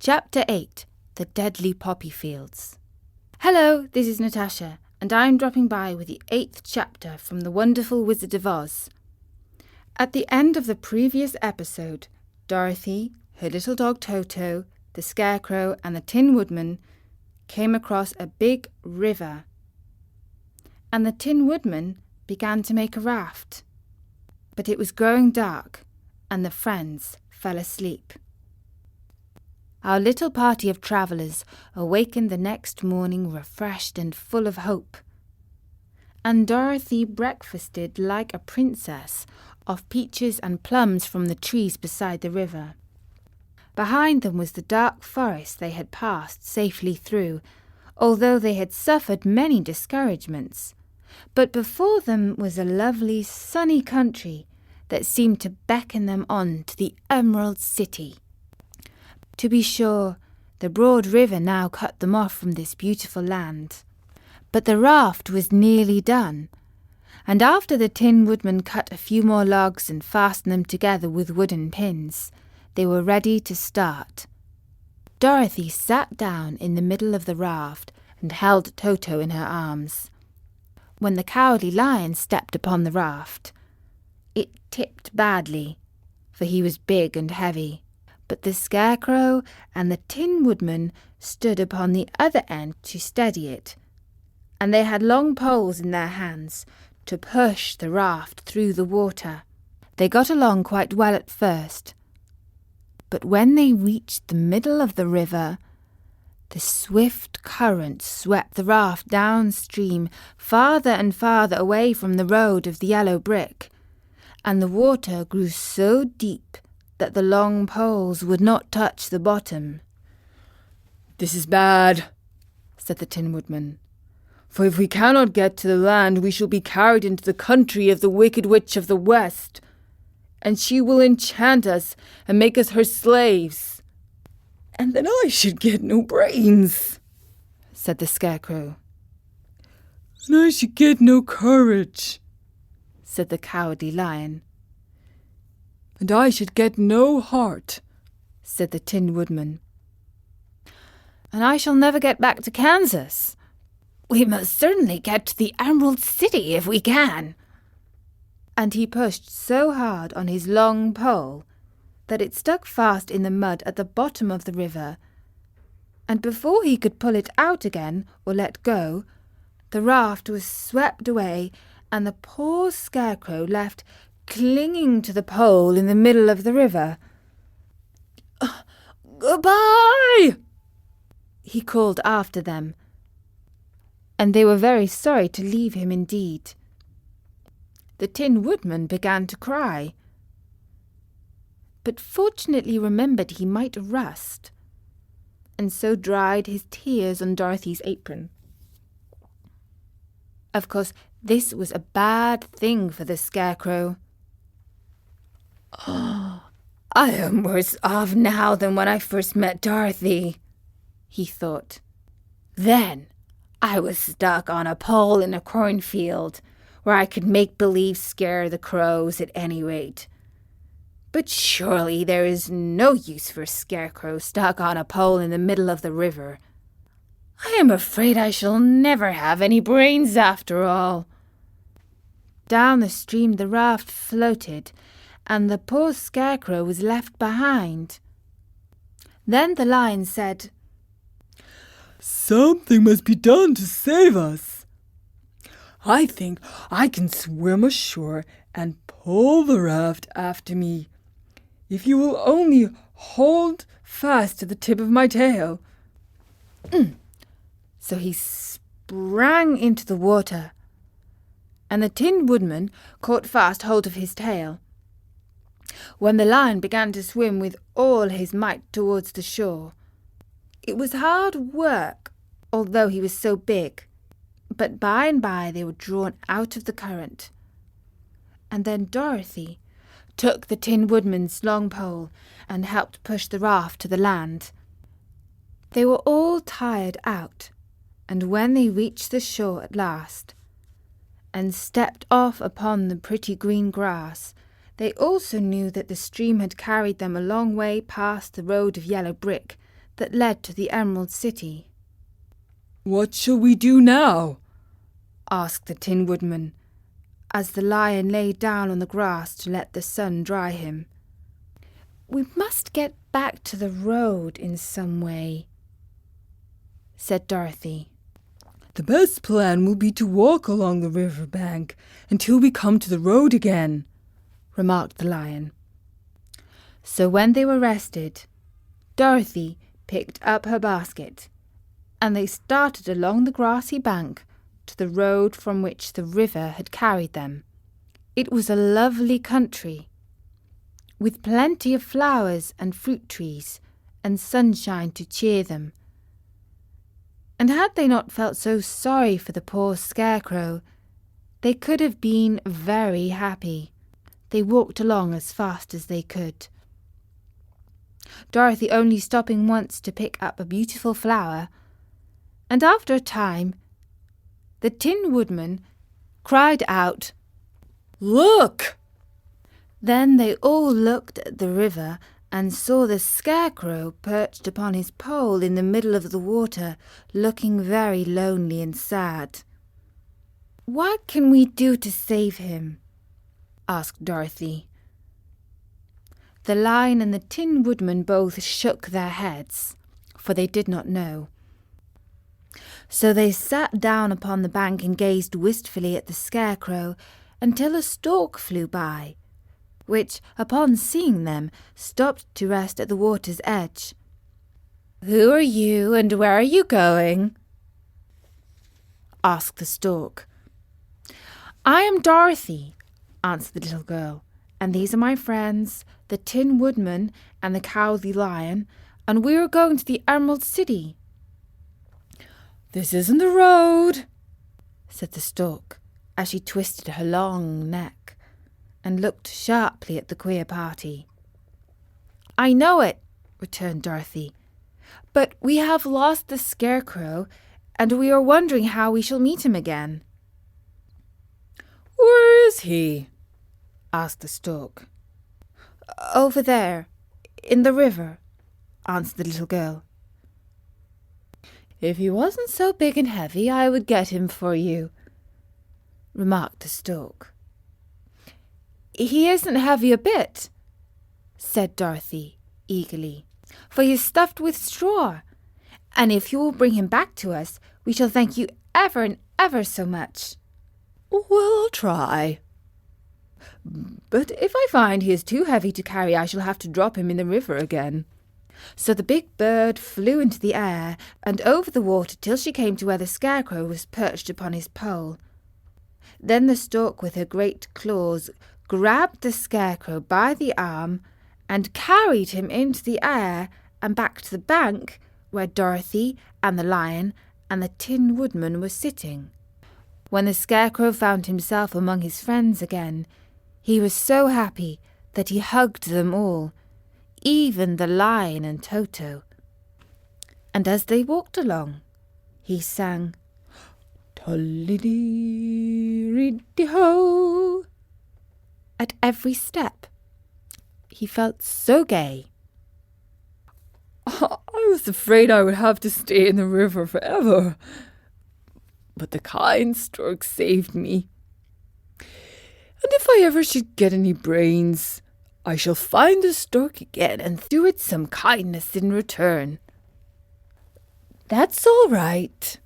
Chapter 8. The Deadly Poppy Fields. Hello, this is Natasha, and I'm dropping by with the 8th chapter from The Wonderful Wizard of Oz. At the end of the previous episode, Dorothy, her little dog Toto, the Scarecrow, and the Tin Woodman came across a big river. And the Tin Woodman began to make a raft. But it was growing dark, and the friends fell asleep. Our little party of travellers awakened the next morning refreshed and full of hope. And Dorothy breakfasted like a princess off peaches and plums from the trees beside the river. Behind them was the dark forest they had passed safely through, although they had suffered many discouragements. But before them was a lovely sunny country that seemed to beckon them on to the Emerald City. To be sure, the broad river now cut them off from this beautiful land. But the raft was nearly done, and after the Tin Woodman cut a few more logs and fastened them together with wooden pins, they were ready to start. Dorothy sat down in the middle of the raft and held Toto in her arms. When the Cowardly Lion stepped upon the raft, it tipped badly, for he was big and heavy. But the Scarecrow and the Tin Woodman stood upon the other end to steady it, and they had long poles in their hands to push the raft through the water. They got along quite well at first, but when they reached the middle of the river, the swift current swept the raft downstream farther and farther away from the road of the yellow brick, and the water grew so deep that the long poles would not touch the bottom. "This is bad," said the Tin Woodman, "for if we cannot get to the land, we shall be carried into the country of the Wicked Witch of the West, and she will enchant us and make us her slaves. And then I should get no brains," said the Scarecrow. "And I should get no courage," said the Cowardly Lion. "And I should get no heart," said the Tin Woodman. "And I shall never get back to Kansas. We must certainly get to the Emerald City if we can." And he pushed so hard on his long pole that it stuck fast in the mud at the bottom of the river, and before he could pull it out again or let go, the raft was swept away and the poor Scarecrow left clinging to the pole in the middle of the river. "Goodbye!" he called after them, and they were very sorry to leave him indeed. The Tin Woodman began to cry, but fortunately remembered he might rust, and so dried his tears on Dorothy's apron. Of course, this was a bad thing for the Scarecrow. "I am worse off now than when I first met Dorothy," he thought. "Then I was stuck on a pole in a cornfield, where I could make believe scare the crows at any rate. But surely there is no use for a Scarecrow stuck on a pole in the middle of the river. I am afraid I shall never have any brains after all." Down the stream the raft floated, and the poor Scarecrow was left behind. Then the Lion said, "Something must be done to save us. I think I can swim ashore and pull the raft after me, if you will only hold fast to the tip of my tail." So he sprang into the water, and the Tin Woodman caught fast hold of his tail. When the Lion began to swim with all his might towards the shore, it was hard work, although he was so big, but by and by they were drawn out of the current. And then Dorothy took the Tin Woodman's long pole and helped push the raft to the land. They were all tired out, and when they reached the shore at last, and stepped off upon the pretty green grass, they also knew that the stream had carried them a long way past the road of yellow brick that led to the Emerald City. "What shall we do now?" asked the Tin Woodman, as the Lion lay down on the grass to let the sun dry him. "We must get back to the road in some way," said Dorothy. "The best plan will be to walk along the river bank until we come to the road again," remarked the Lion. So when they were rested, Dorothy picked up her basket, and they started along the grassy bank to the road from which the river had carried them. It was a lovely country, with plenty of flowers and fruit trees and sunshine to cheer them. And had they not felt so sorry for the poor Scarecrow, they could have been very happy. They walked along as fast as they could, Dorothy only stopping once to pick up a beautiful flower, and after a time the Tin Woodman cried out, "Look!" Then they all looked at the river and saw the Scarecrow perched upon his pole in the middle of the water, looking very lonely and sad. "What can we do to save him?" asked Dorothy. The Lion and the Tin Woodman both shook their heads, for they did not know. So they sat down upon the bank and gazed wistfully at the Scarecrow until a stork flew by, which, upon seeing them, stopped to rest at the water's edge. "Who are you, and where are you going?" asked the stork. "I am Dorothy," answered the little girl, "and these are my friends, the Tin Woodman and the Cowardly Lion, and we are going to the Emerald City." "This isn't the road," said the stork, as she twisted her long neck and looked sharply at the queer party. "I know it," returned Dorothy, "but we have lost the Scarecrow, and we are wondering how we shall meet him again." "Where is he?" asked the stork. "Over there, in the river," answered the little girl. "If he wasn't so big and heavy, I would get him for you," remarked the stork. "He isn't heavy a bit," said Dorothy eagerly, "for he is stuffed with straw, and if you will bring him back to us, we shall thank you ever and ever so much." "Well, I'll try. But if I find he is too heavy to carry, I shall have to drop him in the river again." So the big bird flew into the air and over the water till she came to where the Scarecrow was perched upon his pole. Then the stork with her great claws grabbed the Scarecrow by the arm and carried him into the air and back to the bank where Dorothy and the Lion and the Tin Woodman were sitting. When the Scarecrow found himself among his friends again, he was so happy that he hugged them all, even the Lion and Toto. And as they walked along, he sang, "Tollidee-riddy-ho!" At every step. He felt so gay. "I was afraid I would have to stay in the river forever, but the kind stork saved me. And if I ever should get any brains, I shall find the stork again and do it some kindness in return." "That's all right,"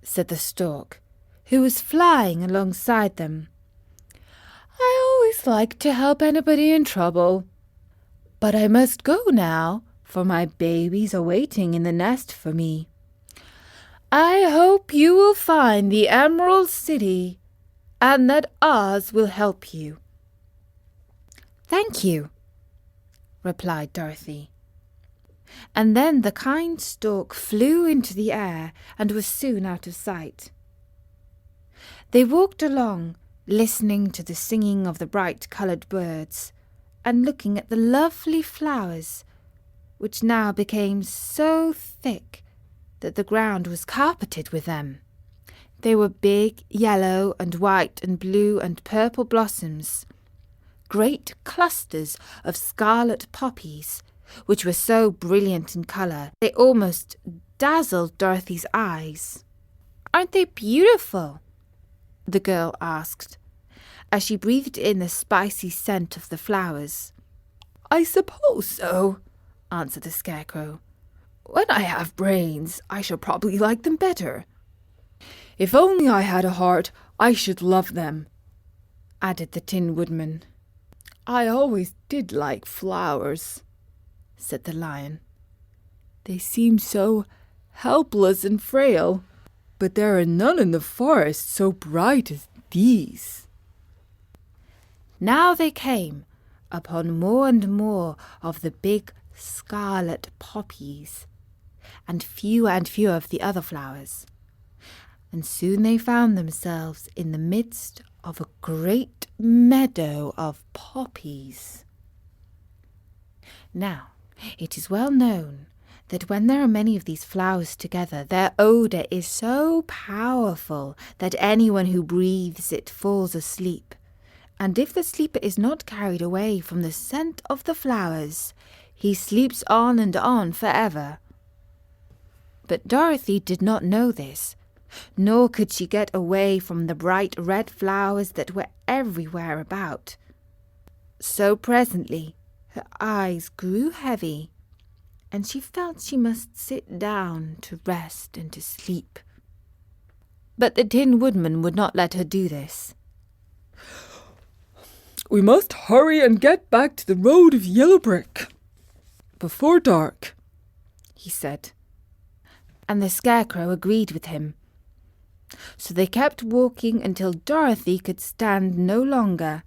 said the stork, who was flying alongside them. "I always like to help anybody in trouble. But I must go now, for my babies are waiting in the nest for me. I hope you will find the Emerald City, and that Oz will help you." "Thank you," replied Dorothy. And then the kind stork flew into the air and was soon out of sight. They walked along, listening to the singing of the bright-coloured birds and looking at the lovely flowers, which now became so thick that the ground was carpeted with them. They were big yellow and white and blue and purple blossoms, great clusters of scarlet poppies which were so brilliant in colour they almost dazzled Dorothy's eyes. "Aren't they beautiful?" the girl asked, as she breathed in the spicy scent of the flowers. "I suppose so," answered the Scarecrow. "When I have brains, I shall probably like them better. If only I had a heart, I should love them," added the Tin Woodman. "I always did like flowers," said the Lion. "They seem so helpless and frail, but there are none in the forest so bright as these." Now they came upon more and more of the big scarlet poppies, and fewer of the other flowers, and soon they found themselves in the midst of a great meadow of poppies. Now, it is well known that when there are many of these flowers together, their odour is so powerful that anyone who breathes it falls asleep. And if the sleeper is not carried away from the scent of the flowers, he sleeps on and on forever. But Dorothy did not know this, nor could she get away from the bright red flowers that were everywhere about. So presently her eyes grew heavy, and she felt she must sit down to rest and to sleep. But the Tin Woodman would not let her do this. "We must hurry and get back to the road of yellow brick before dark," he said. And the Scarecrow agreed with him. So they kept walking until Dorothy could stand no longer.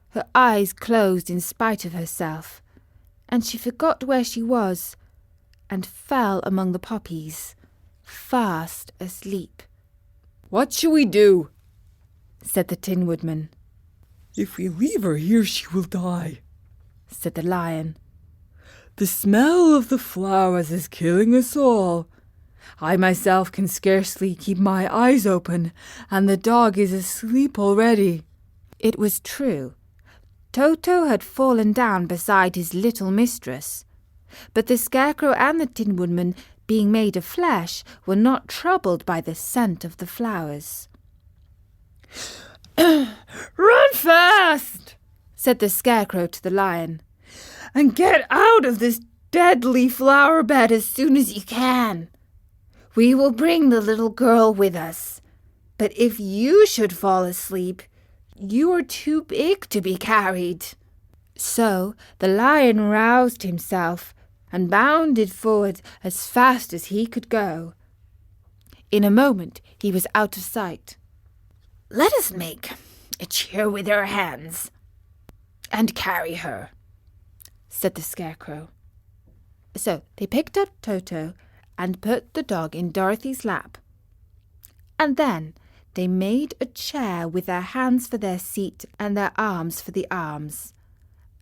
Her eyes closed in spite of herself, and she forgot where she was, and fell among the poppies, fast asleep. "What shall we do?" said the Tin Woodman. "If we leave her here, she will die," said the Lion. "The smell of the flowers is killing us all. I myself can scarcely keep my eyes open, and the dog is asleep already." It was true. Toto had fallen down beside his little mistress, but the Scarecrow and the Tin Woodman, being made of flesh, were not troubled by the scent of the flowers. "Run fast," said the Scarecrow to the Lion, "and get out of this deadly flower bed as soon as you can. We will bring the little girl with us, but if you should fall asleep, you are too big to be carried." So the Lion roused himself and bounded forward as fast as he could go. In a moment he was out of sight. "Let us make a chair with our hands and carry her," said the Scarecrow. So they picked up Toto and put the dog in Dorothy's lap. And then they made a chair with their hands for their seat and their arms for the arms,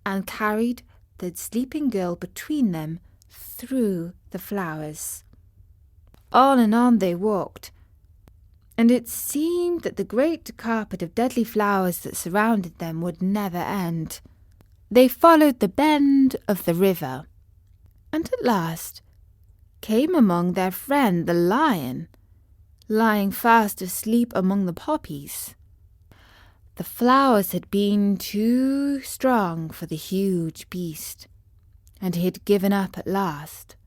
and carried the sleeping girl between them through the flowers. On and on they walked, and it seemed that the great carpet of deadly flowers that surrounded them would never end. They followed the bend of the river, and at last came among their friend the Lion, lying fast asleep among the poppies. The flowers had been too strong for the huge beast, and he had given up at last,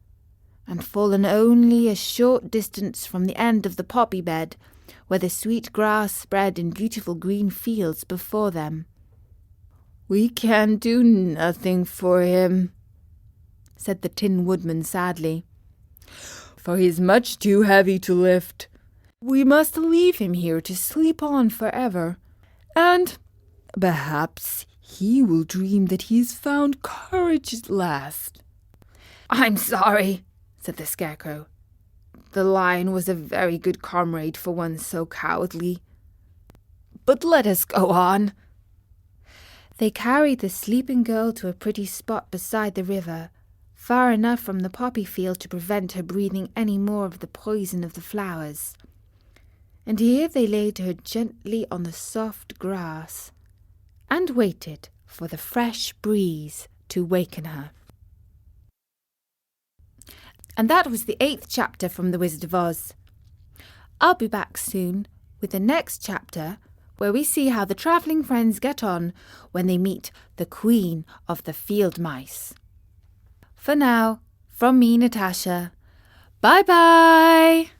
and fallen only a short distance from the end of the poppy bed, where the sweet grass spread in beautiful green fields before them. "We can do nothing for him," said the Tin Woodman sadly, "for he is much too heavy to lift. We must leave him here to sleep on forever, and perhaps he will dream that he has found courage at last." "I'm sorry," said the Scarecrow. "The Lion was a very good comrade for one so cowardly. But let us go on." They carried the sleeping girl to a pretty spot beside the river, far enough from the poppy field to prevent her breathing any more of the poison of the flowers. And here they laid her gently on the soft grass, and waited for the fresh breeze to waken her. And that was the 8th chapter from The Wizard of Oz. I'll be back soon with the next chapter, where we see how the travelling friends get on when they meet the Queen of the Field Mice. For now, from me, Natasha, bye-bye!